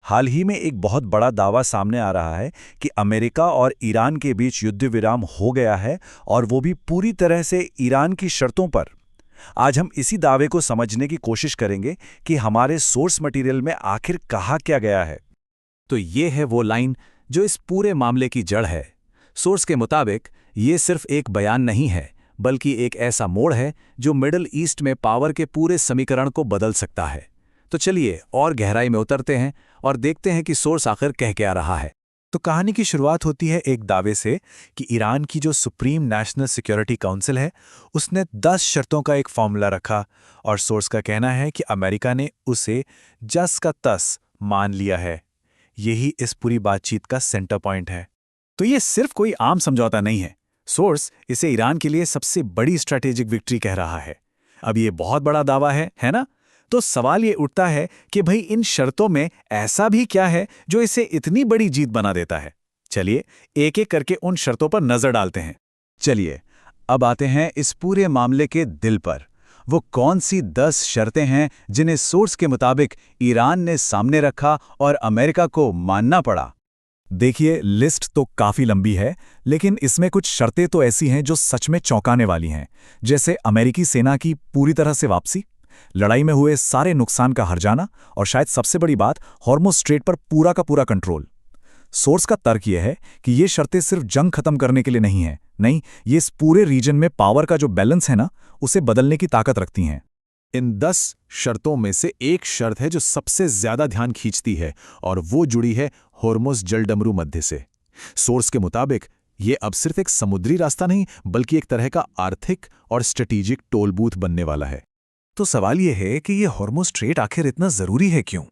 हाल ही में एक बहुत बड़ा दावा सामने आ रहा है कि अमेरिका और ईरान के बीच युद्ध विराम हो गया है, और वो भी पूरी तरह से ईरान की शर्तों पर। आज हम इसी दावे को समझने की कोशिश करेंगे कि हमारे सोर्स मटेरियल में आखिर कहा क्या गया है। तो ये है वो लाइन जो इस पूरे मामले की जड़ है। सोर्स के मुताबिक ये सिर्फ एक बयान नहीं है, बल्कि एक ऐसा मोड़ है जो मिडिल ईस्ट में पावर के पूरे समीकरण को बदल सकता है। तो चलिए और गहराई में उतरते हैं और देखते हैं कि सोर्स आखिर कह क्या रहा है। तो कहानी की शुरुआत होती है एक दावे से कि ईरान की जो सुप्रीम नेशनल सिक्योरिटी काउंसिल है, उसने 10 शर्तों का एक फॉर्मूला रखा, और सोर्स का कहना है कि अमेरिका ने उसे जस का तस मान लिया है। यही इस पूरी बातचीत का सेंटर पॉइंट है। तो ये सिर्फ कोई आम समझौता नहीं है। सोर्स इसे ईरान के लिए सबसे बड़ी स्ट्रैटेजिक विक्ट्री कह रहा है। अब ये बहुत बड़ा दावा है ना? तो सवाल ये उठता है कि भाई इन शर्तों में ऐसा भी क्या है जो इसे इतनी बड़ी जीत बना देता है। चलिए एक एक करके उन शर्तों पर नजर डालते हैं। चलिए अब आते हैं इस पूरे मामले के दिल पर। वो कौन सी 10 शर्तें हैं जिन्हें सोर्स के मुताबिक ईरान ने सामने रखा और अमेरिका को मानना पड़ा? देखिए, लिस्ट तो काफी लंबी है, लेकिन इसमें कुछ शर्तें तो ऐसी हैं जो सच में चौंकाने वाली हैं। जैसे अमेरिकी सेना की पूरी तरह से वापसी, लड़ाई में हुए सारे नुकसान का हर्जाना, और शायद सबसे बड़ी बात, हॉर्मुज़ स्ट्रेट पर पूरा का पूरा कंट्रोल। सोर्स का तर्क यह है कि ये शर्तें सिर्फ जंग खत्म करने के लिए नहीं हैं। नहीं, ये इस पूरे रीजन में पावर का जो बैलेंस है ना, उसे बदलने की ताकत रखती हैं। इन 10 शर्तों में से एक शर्त है जो सबसे ज्यादा ध्यान खींचती है, और वो जुड़ी है हॉर्मुज़ जलडमरू मध्य से। सोर्स के मुताबिक ये अब सिर्फ एक समुद्री रास्ता नहीं, बल्कि एक तरह का आर्थिक और स्ट्रेटेजिक टोल बूथ बनने वाला है। तो सवाल यह है कि ये हॉर्मुज़ स्ट्रेट आखिर इतना जरूरी है क्यों?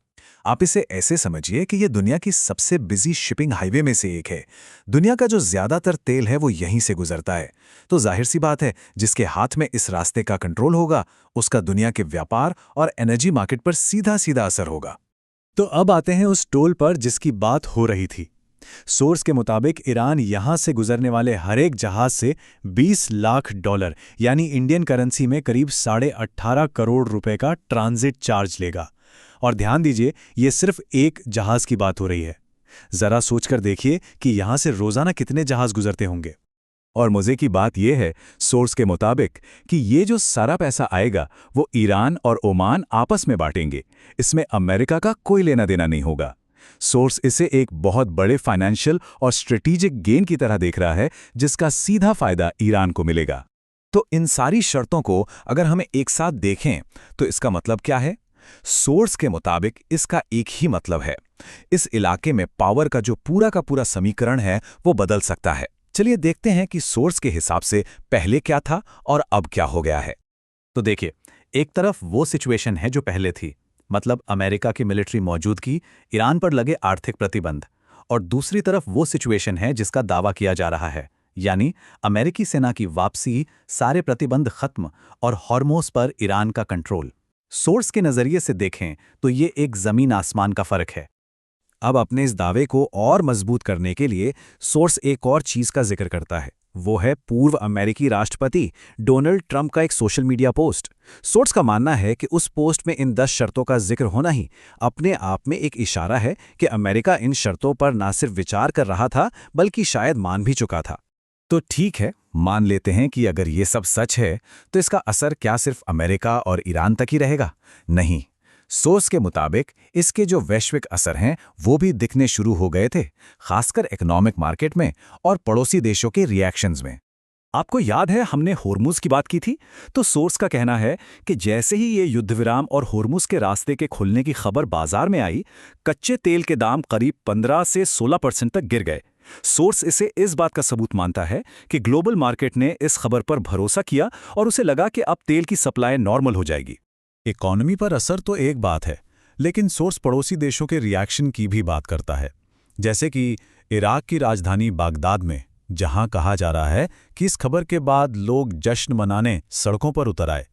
आप इसे ऐसे समझिए कि ये दुनिया की सबसे बिजी शिपिंग हाईवे में से एक है। दुनिया का जो ज्यादातर तेल है वो यहीं से गुजरता है। तो जाहिर सी बात है, जिसके हाथ में इस रास्ते का कंट्रोल होगा, उसका दुनिया के व्यापार और एनर्जी मार्केट पर सीधा सीधा असर होगा। तो अब आते हैं उस टोल पर जिसकी बात हो रही थी। सोर्स के मुताबिक ईरान यहां से गुजरने वाले हर एक जहाज से $20 लाख यानी इंडियन करेंसी में करीब 18.5 करोड़ रुपए का ट्रांजिट चार्ज लेगा। और ध्यान दीजिए, ये सिर्फ एक जहाज की बात हो रही है। जरा सोचकर देखिए कि यहां से रोजाना कितने जहाज गुजरते होंगे। और मजे की बात यह है, सोर्स के मुताबिक, कि ये जो सारा पैसा आएगा वो ईरान और ओमान आपस में बांटेंगे। इसमें अमेरिका का कोई लेना देना नहीं होगा। सोर्स इसे एक बहुत बड़े फाइनेंशियल और स्ट्रेटेजिक गेन की तरह देख रहा है, जिसका सीधा फायदा ईरान को मिलेगा। तो इन सारी शर्तों को अगर हमें एक साथ देखें तो इसका मतलब क्या है? सोर्स के मुताबिक इसका एक ही मतलब है, इस इलाके में पावर का जो पूरा का पूरा समीकरण है वो बदल सकता है। चलिए देखते हैं कि सोर्स के हिसाब से पहले क्या था और अब क्या हो गया है। तो देखिए, एक तरफ वो सिचुएशन है जो पहले थी, मतलब अमेरिका की मिलिट्री मौजूदगी, ईरान पर लगे आर्थिक प्रतिबंध, और दूसरी तरफ वो सिचुएशन है जिसका दावा किया जा रहा है, यानी अमेरिकी सेना की वापसी, सारे प्रतिबंध खत्म और हॉर्मुज़ पर ईरान का कंट्रोल। सोर्स के नजरिए से देखें तो ये एक जमीन आसमान का फर्क है। अब अपने इस दावे को और मजबूत करने के लिए सोर्स एक और चीज का जिक्र करता है। वो है पूर्व अमेरिकी राष्ट्रपति डोनाल्ड ट्रंप का एक सोशल मीडिया पोस्ट। सोर्स का मानना है कि उस पोस्ट में इन 10 शर्तों का जिक्र होना ही अपने आप में एक इशारा है कि अमेरिका इन शर्तों पर ना सिर्फ विचार कर रहा था, बल्कि शायद मान भी चुका था। तो ठीक है, मान लेते हैं कि अगर ये सब सच है, तो इसका असर क्या सिर्फ अमेरिका और ईरान तक ही रहेगा? नहीं, सोर्स के मुताबिक इसके जो वैश्विक असर हैं वो भी दिखने शुरू हो गए थे, खासकर इकोनॉमिक मार्केट में और पड़ोसी देशों के रिएक्शंस में। आपको याद है हमने हॉर्मुज़ की बात की थी? तो सोर्स का कहना है कि जैसे ही ये युद्ध विराम और हॉर्मुज़ के रास्ते के खुलने की खबर बाजार में आई, कच्चे तेल के दाम करीब 15 से 16% तक गिर गए। सोर्स इसे इस बात का सबूत मानता है कि ग्लोबल मार्केट ने इस खबर पर भरोसा किया और उसे लगा कि अब तेल की सप्लाई नॉर्मल हो जाएगी। इकोनॉमी पर असर तो एक बात है, लेकिन सोर्स पड़ोसी देशों के रिएक्शन की भी बात करता है। जैसे कि इराक की राजधानी बागदाद में, जहां कहा जा रहा है कि इस खबर के बाद लोग जश्न मनाने सड़कों पर उतर आए।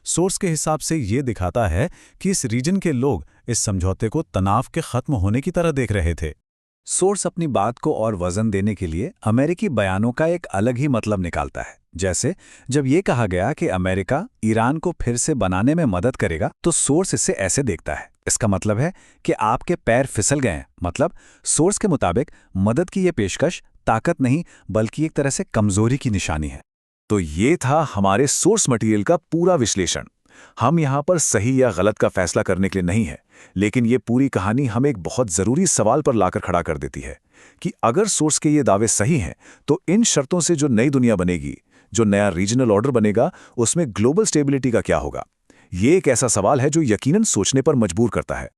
सोर्स के हिसाब से ये दिखाता है कि इस रीजन के लोग इस समझौते को तनाव के खत्म होने की तरह देख रहे थे। सोर्स अपनी बात को और वजन देने के लिए अमेरिकी बयानों का एक अलग ही मतलब निकालता है। जैसे जब ये कहा गया कि अमेरिका ईरान को फिर से बनाने में मदद करेगा, तो सोर्स इसे ऐसे देखता है इसका मतलब है कि आपके पैर फिसल गए हैं। मतलब सोर्स के मुताबिक मदद की यह पेशकश ताकत नहीं बल्कि एक तरह से कमजोरी की निशानी है। तो ये था हमारे सोर्स मटेरियल का पूरा विश्लेषण। हम यहाँ पर सही या गलत का फैसला करने के लिए नहीं है, लेकिन ये पूरी कहानी हमें एक बहुत ज़रूरी सवाल पर लाकर खड़ा कर देती है कि अगर सोर्स के ये दावे सही हैं, तो इन शर्तों से जो नई दुनिया बनेगी, जो नया रीजनल ऑर्डर बनेगा, उसमें ग्लोबल स्टेबिलिटी का क्या होगा? ये एक ऐसा सवाल है जो यकीनन सोचने पर मजबूर करता है।